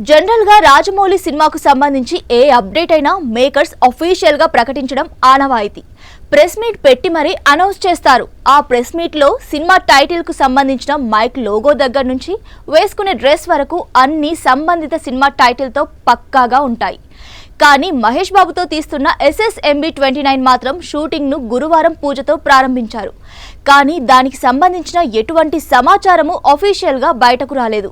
General గా రాజమౌళి సినిమాకు సంబంధించి ఏ అప్డేట్ అయినా మేకర్స్ అఫీషియల్ గా ప్రకటించడం ఆనవాయితీ. ప్రెస్ మీట్ పెట్టి మరీ అనౌన్స్ చేస్తారు. ఆ ప్రెస్ మీట్ లో సినిమా టైటిల్ కు సంబంధించిన మైక్ లోగో దగ్గర నుంచి వేసుకునే డ్రెస్ వరకు అన్ని సంబంధిత సినిమా టైటిల్ తో పక్కాగా ఉంటాయి. కానీ మహేష్ బాబుతో తీస్తున్న SSMB29 మాత్రం షూటింగ్ ను గురువారం పూజతో ప్రారంభించారు. కానీ దానికి సంబంధించిన ఎటువంటి సమాచారము అఫీషియల్ గా బయటకు రాలేదు.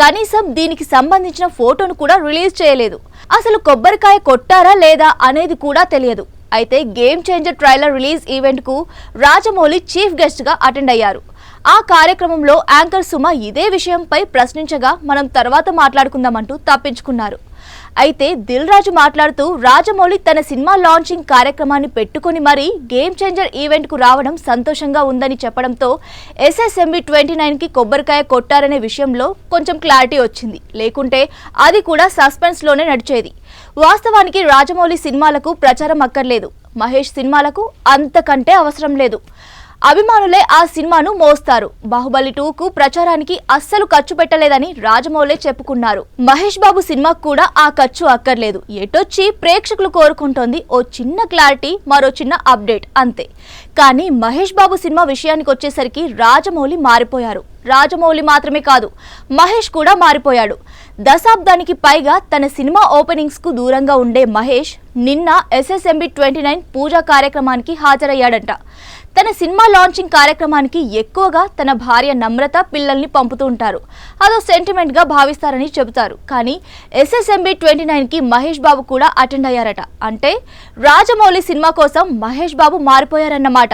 కనీసం దీనికి సంబంధించిన ఫోటోను కూడా రిలీజ్ చేయలేదు. అసలు కొబ్బరికాయ కొట్టారా లేదా అనేది కూడా తెలియదు. అయితే game changer trailer release event కు రాజమౌళి చీఫ్ గెస్ట్ గా అటెండ్ అయ్యారు. ఆ కార్యక్రమంలో యాంకర్ సుమ ఇదే విషయంపై ప్రశ్నించగా మనం తర్వాత మాట్లాడుకుందామంటూ తప్పించుకున్నారు. అయితే దిల్ రాజు మాట్లాడుతూ రాజమౌళి తన సినిమా లాంచింగ్ కార్యక్రమాన్ని పెట్టుకుని మరీ గేమ్ చేంజర్ ఈవెంట్ కు రావడం సంతోషంగా ఉందని చెప్పడంతో SSMB29 కి కొబ్బరికాయ కొట్టారనే విషయంలో కొంచెం క్లారిటీ వచ్చింది. లేకుంటే అది కూడా సస్పెన్స్ లోనే నడిచేది. వాస్తవానికి రాజమౌళి సినిమాలకు ప్రచారం అక్కర్లేదు. మహేష్ సినిమాలకు అంతకంటే అవసరం లేదు. అభిమానులే ఆ సినిమాను మోస్తారు. బాహుబలి 2కు ప్రచారానికి అస్సలు ఖర్చు పెట్టలేదని రాజమౌళి చెప్పుకున్నారు. మహేష్ బాబు సినిమాకు కూడా ఆ ఖర్చు అక్కర్లేదు. ఎటొచ్చి ప్రేక్షకులు కోరుకుంటోంది ఓ చిన్న క్లారిటీ, మరో చిన్న అప్డేట్ అంతే. కానీ మహేష్ బాబు సినిమా విషయానికి వచ్చేసరికి రాజమౌళి మారిపోయారు. రాజమౌళి మాత్రమే కాదు, మహేష్ కూడా మారిపోయాడు. దశాబ్దానికి పైగా తన సినిమా ఓపెనింగ్స్ కు దూరంగా ఉండే మహేష్ నిన్న SSMB29 పూజా కార్యక్రమానికి హాజరయ్యాడంట. తన సినిమా లాంచింగ్ కార్యక్రమానికి ఎక్కువగా తన భార్య నమ్రత పిల్లల్ని పంపుతూ ఉంటారు. అదో సెంటిమెంట్ గా భావిస్తారని చెబుతారు. కానీ SSMB29 కి మహేష్ బాబు కూడా అటెండ్ అయ్యారట. అంటే రాజమౌళి సినిమా కోసం మహేష్ బాబు మారిపోయారన్నమాట.